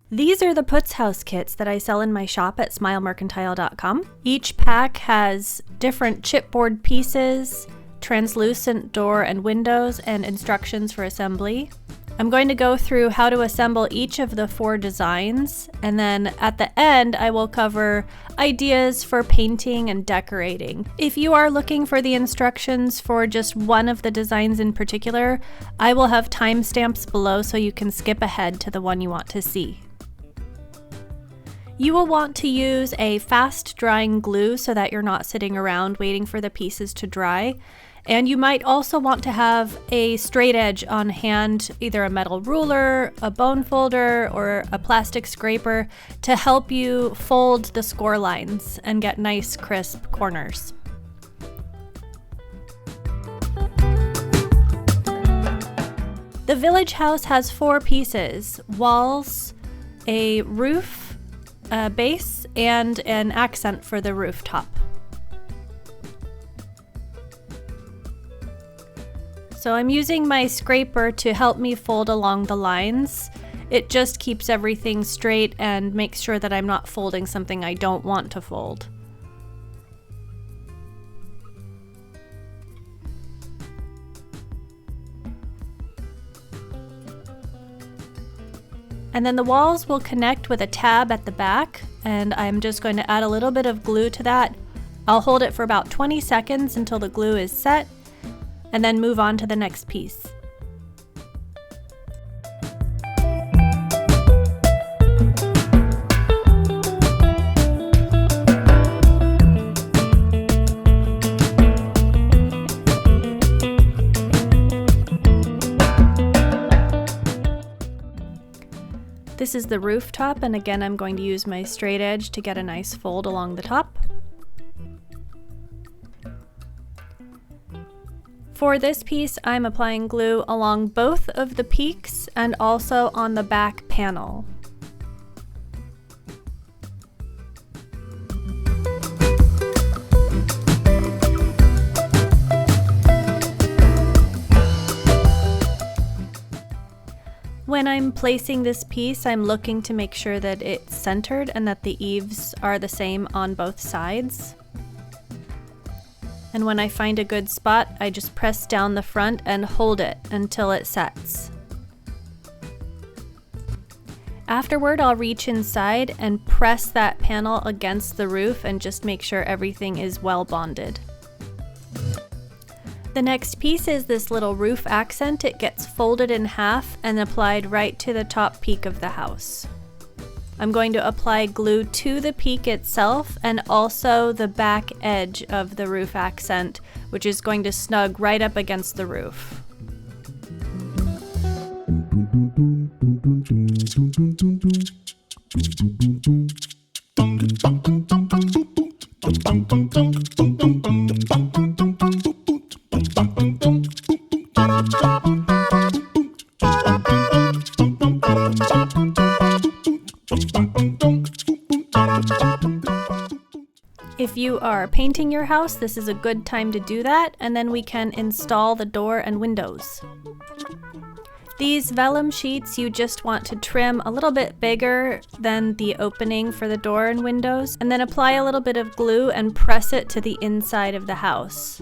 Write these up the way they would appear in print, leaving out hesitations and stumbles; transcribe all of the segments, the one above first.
These are the Putz house kits that I sell in my shop at smilemercantile.com. Each pack has different chipboard pieces, translucent door and windows, and instructions for assembly. I'm going to go through how to assemble each of the 4 designs, and then at the end I will cover ideas for painting and decorating. If you are looking for the instructions for just one of the designs in particular, I will have timestamps below so you can skip ahead to the one you want to see. You will want to use a fast drying glue so that you're not sitting around waiting for the pieces to dry. And you might also want to have a straight edge on hand, either a metal ruler, a bone folder, or a plastic scraper to help you fold the score lines and get nice crisp corners. The village house has 4 pieces: walls, a roof, a base, and an accent for the rooftop. So I'm using my scraper to help me fold along the lines. It just keeps everything straight and makes sure that I'm not folding something I don't want to fold. And then the walls will connect with a tab at the back, and I'm just going to add a little bit of glue to that. I'll hold it for about 20 seconds until the glue is set, and then move on to the next piece. This is the rooftop, and again I'm going to use my straight edge to get a nice fold along the top. For this piece, I'm applying glue along both of the peaks and also on the back panel. When I'm placing this piece, I'm looking to make sure that it's centered and that the eaves are the same on both sides. And when I find a good spot, I just press down the front and hold it until it sets. Afterward, I'll reach inside and press that panel against the roof and just make sure everything is well bonded. The next piece is this little roof accent. It gets folded in half and applied right to the top peak of the house. I'm going to apply glue to the peak itself and also the back edge of the roof accent, which is going to snug right up against the roof. If you are painting your house, this is a good time to do that, and then we can install the door and windows. These vellum sheets you just want to trim a little bit bigger than the opening for the door and windows, and then apply a little bit of glue and press it to the inside of the house.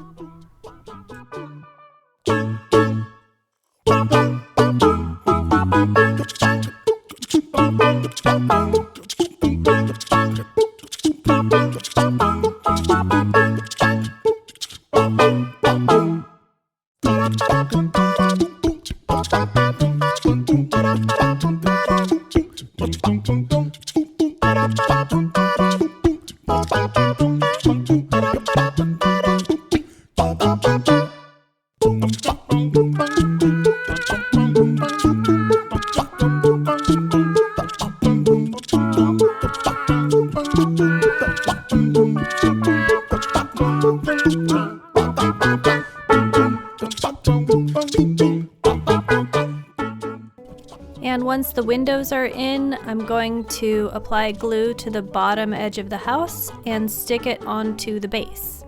And once the windows are in, I'm going to apply glue to the bottom edge of the house and stick it onto the base.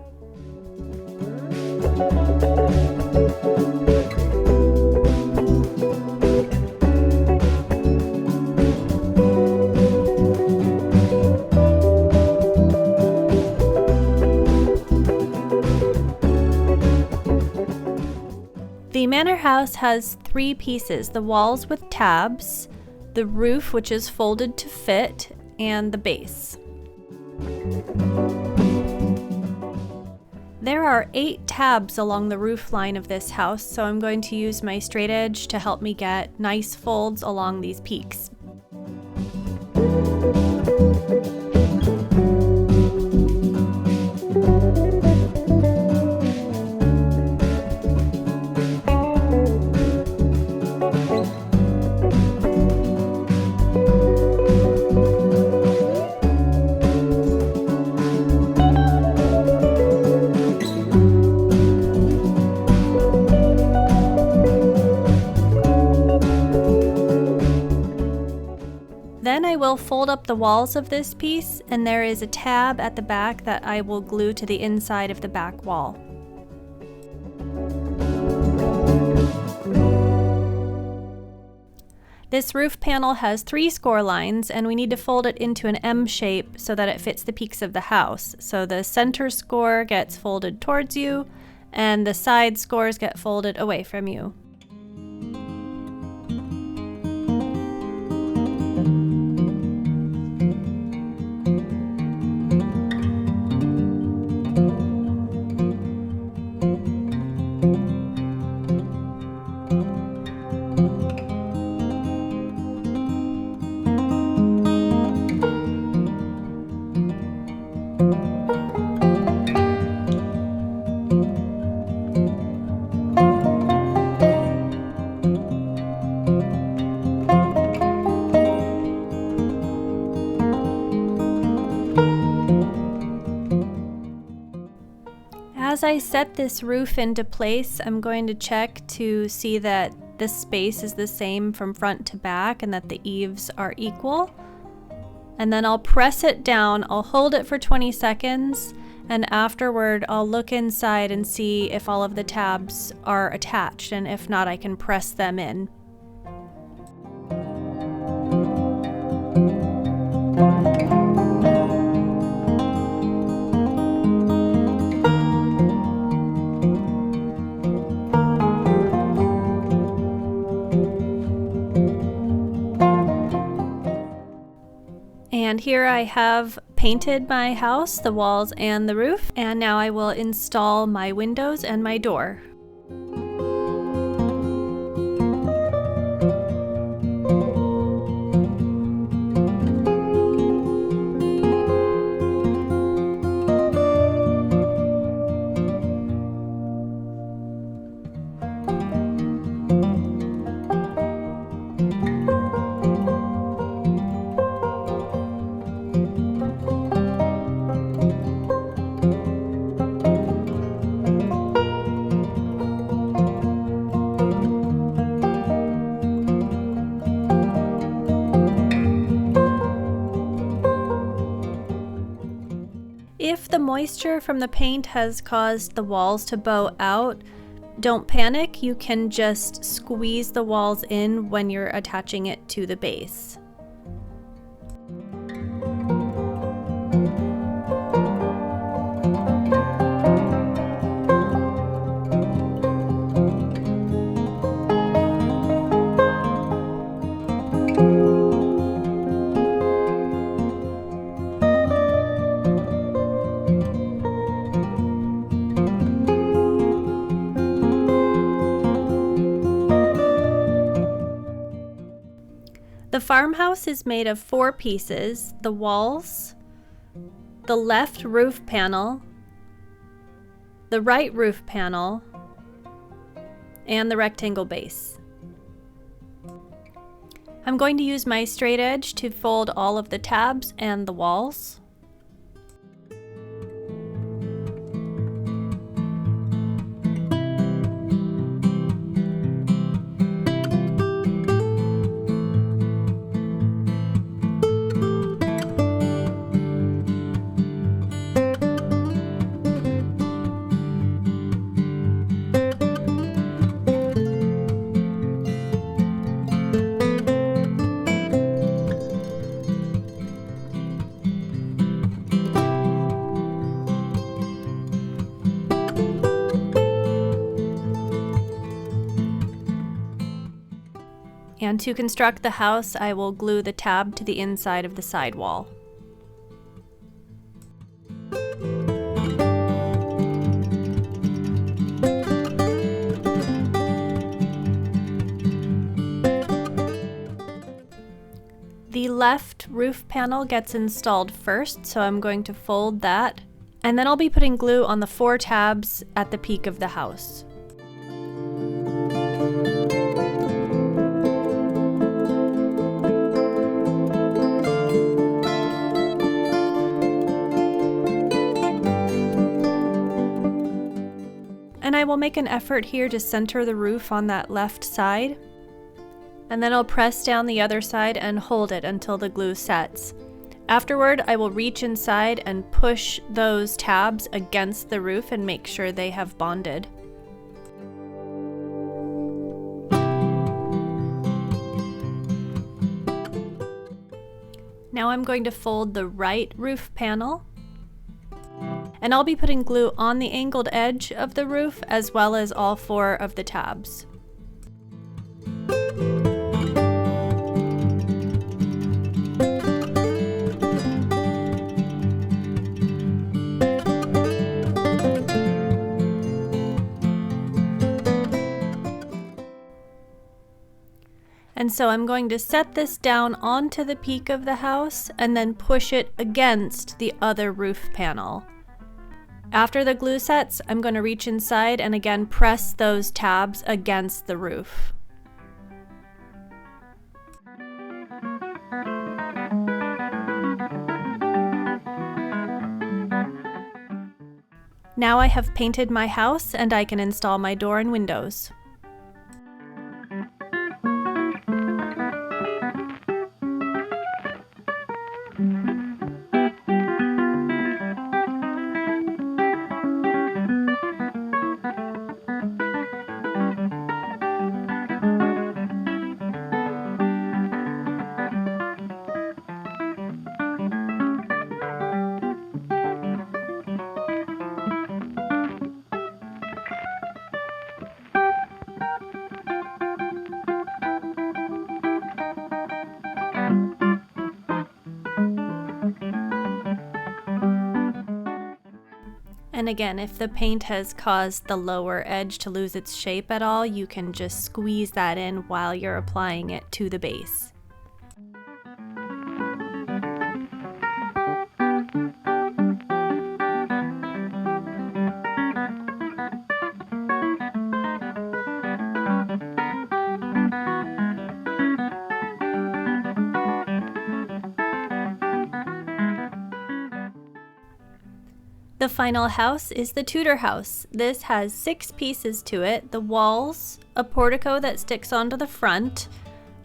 Manor House has 3 pieces: the walls with tabs, the roof which is folded to fit, and the base. There are 8 tabs along the roof line of this house, so I'm going to use my straight edge to help me get nice folds along these peaks. Then I will fold up the walls of this piece, and there is a tab at the back that I will glue to the inside of the back wall. This roof panel has 3 score lines, and we need to fold it into an M shape so that it fits the peaks of the house. So the center score gets folded towards you, and the side scores get folded away from you. As I set this roof into place, I'm going to check to see that this space is the same from front to back and that the eaves are equal. And then I'll press it down, I'll hold it for 20 seconds, and afterward I'll look inside and see if all of the tabs are attached, and if not, I can press them in. And here I have painted my house, the walls and the roof, and now I will install my windows and my door. If the moisture from the paint has caused the walls to bow out, don't panic. You can just squeeze the walls in when you're attaching it to the base. The farmhouse is made of 4 pieces: the walls, the left roof panel, the right roof panel, and the rectangle base. I'm going to use my straight edge to fold all of the tabs and the walls. And to construct the house, I will glue the tab to the inside of the side wall. The left roof panel gets installed first, so I'm going to fold that, and then I'll be putting glue on the 4 tabs at the peak of the house. And I will make an effort here to center the roof on that left side. And then I'll press down the other side and hold it until the glue sets. Afterward, I will reach inside and push those tabs against the roof and make sure they have bonded. Now I'm going to fold the right roof panel, and I'll be putting glue on the angled edge of the roof as well as all 4 of the tabs. And so I'm going to set this down onto the peak of the house and then push it against the other roof panel. After the glue sets, I'm going to reach inside and again press those tabs against the roof. Now I have painted my house and I can install my door and windows. And again, if the paint has caused the lower edge to lose its shape at all, you can just squeeze that in while you're applying it to the base. The final house is the Tudor House. This has 6 pieces to it: the walls, a portico that sticks onto the front,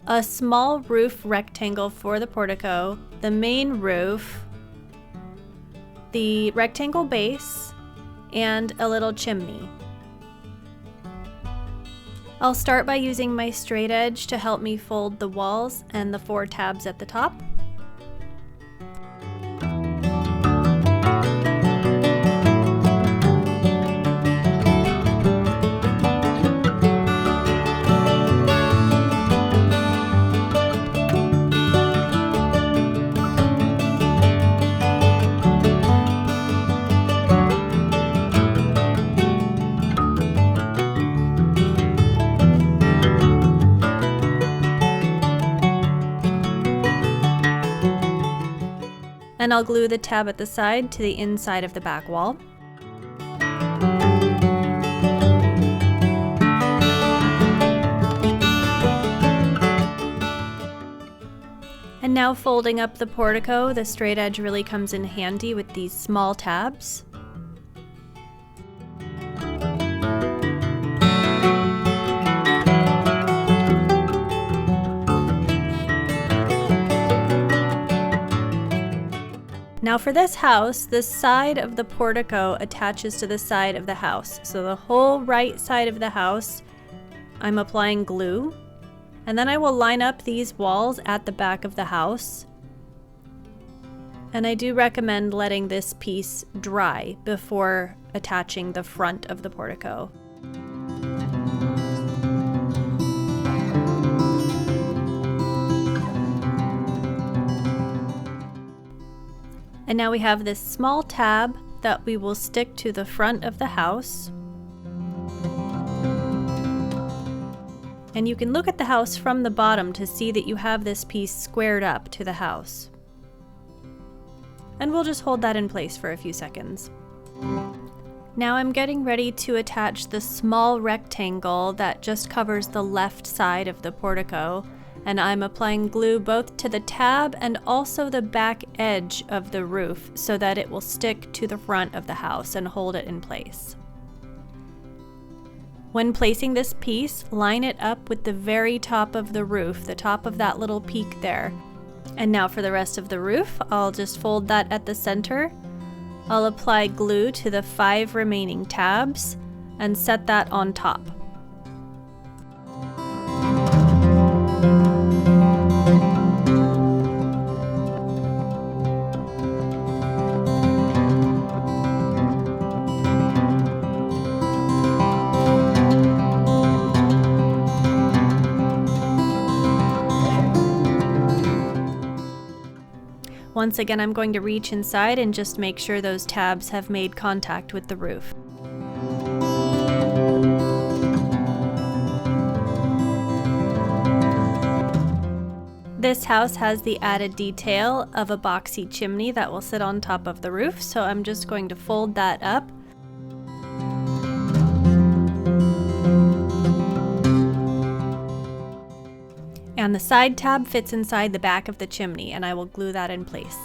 a small roof rectangle for the portico, the main roof, the rectangle base, and a little chimney. I'll start by using my straight edge to help me fold the walls and the 4 tabs at the top. And I'll glue the tab at the side to the inside of the back wall. And now folding up the portico, the straight edge really comes in handy with these small tabs. Now for this house, the side of the portico attaches to the side of the house. So the whole right side of the house, I'm applying glue. And then I will line up these walls at the back of the house. And I do recommend letting this piece dry before attaching the front of the portico. And now we have this small tab that we will stick to the front of the house. And you can look at the house from the bottom to see that you have this piece squared up to the house. And we'll just hold that in place for a few seconds. Now I'm getting ready to attach the small rectangle that just covers the left side of the portico, and I'm applying glue both to the tab and also the back edge of the roof so that it will stick to the front of the house and hold it in place. When placing this piece, line it up with the very top of the roof, the top of that little peak there. And now for the rest of the roof, I'll just fold that at the center. I'll apply glue to the 5 remaining tabs and set that on top. Once again, I'm going to reach inside and just make sure those tabs have made contact with the roof. This house has the added detail of a boxy chimney that will sit on top of the roof, so I'm just going to fold that up. And the side tab fits inside the back of the chimney, and I will glue that in place.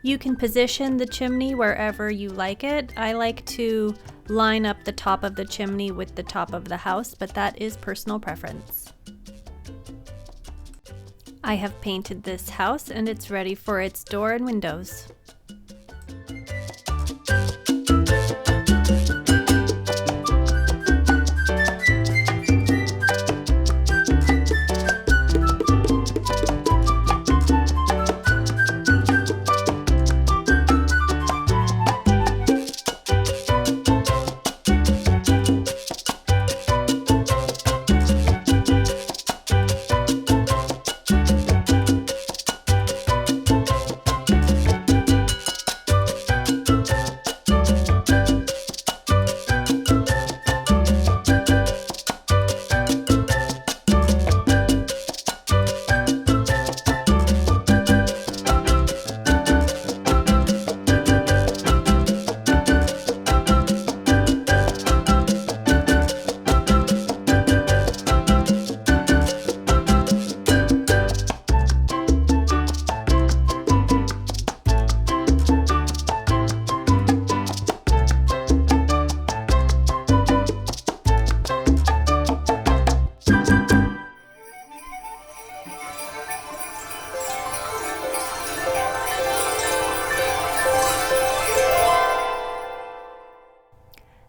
You can position the chimney wherever you like it. I like to line up the top of the chimney with the top of the house, but that is personal preference. I have painted this house and it's ready for its door and windows.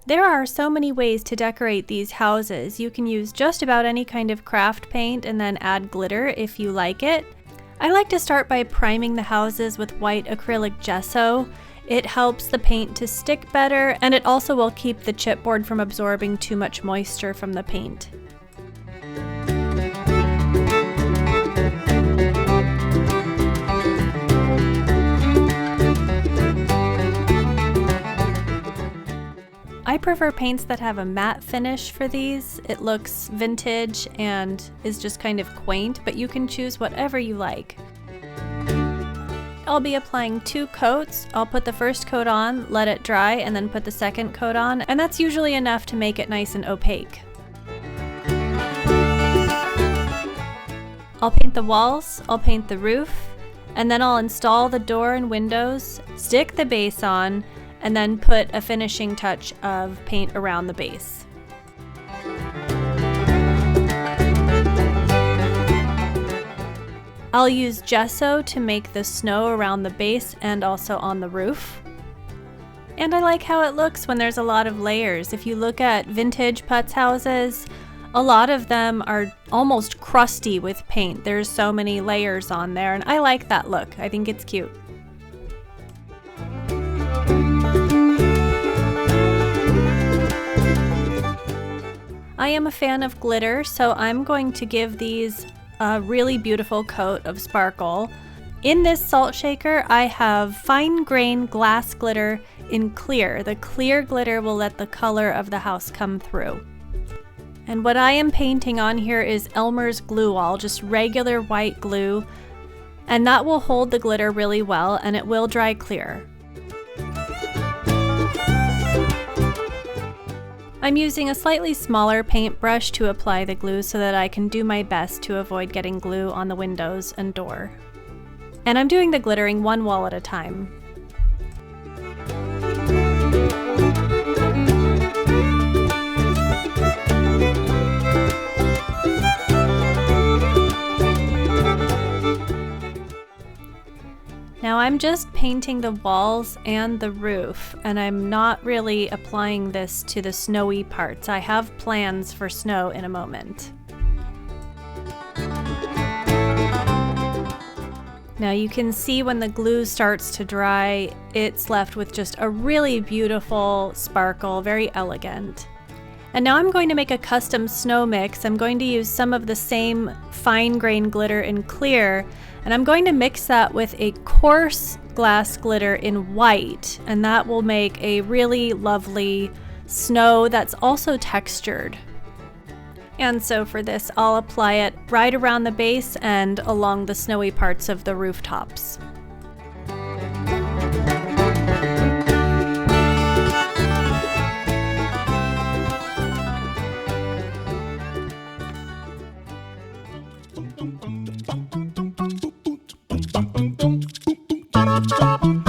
There are so many ways to decorate these houses. You can use just about any kind of craft paint and then add glitter if you like it. I like to start by priming the houses with white acrylic gesso. It helps the paint to stick better, and it also will keep the chipboard from absorbing too much moisture from the paint. I prefer paints that have a matte finish for these. It looks vintage and is just kind of quaint, but you can choose whatever you like. I'll be applying 2 coats. I'll put the first coat on, let it dry, and then put the second coat on, and that's usually enough to make it nice and opaque. I'll paint the walls, I'll paint the roof, and then I'll install the door and windows, stick the base on, and then put a finishing touch of paint around the base. I'll use gesso to make the snow around the base and also on the roof. And I like how it looks when there's a lot of layers. If you look at vintage Putz houses, a lot of them are almost crusty with paint. There's so many layers on there, and I like that look. I think it's cute. I am a fan of glitter, so I'm going to give these a really beautiful coat of sparkle. In this salt shaker, I have fine grain glass glitter in clear. The clear glitter will let the color of the house come through. And what I am painting on here is Elmer's glue wall, just regular white glue, and that will hold the glitter really well and it will dry clear. I'm using a slightly smaller paintbrush to apply the glue so that I can do my best to avoid getting glue on the windows and door. And I'm doing the glittering one wall at a time. Now I'm just painting the walls and the roof, and I'm not really applying this to the snowy parts. I have plans for snow in a moment. Now you can see when the glue starts to dry, it's left with just a really beautiful sparkle, very elegant. And now I'm going to make a custom snow mix. I'm going to use some of the same fine grain glitter in clear, and I'm going to mix that with a coarse glass glitter in white, and that will make a really lovely snow that's also textured. And so for this, I'll apply it right around the base and along the snowy parts of the rooftops. Ba-da-ba.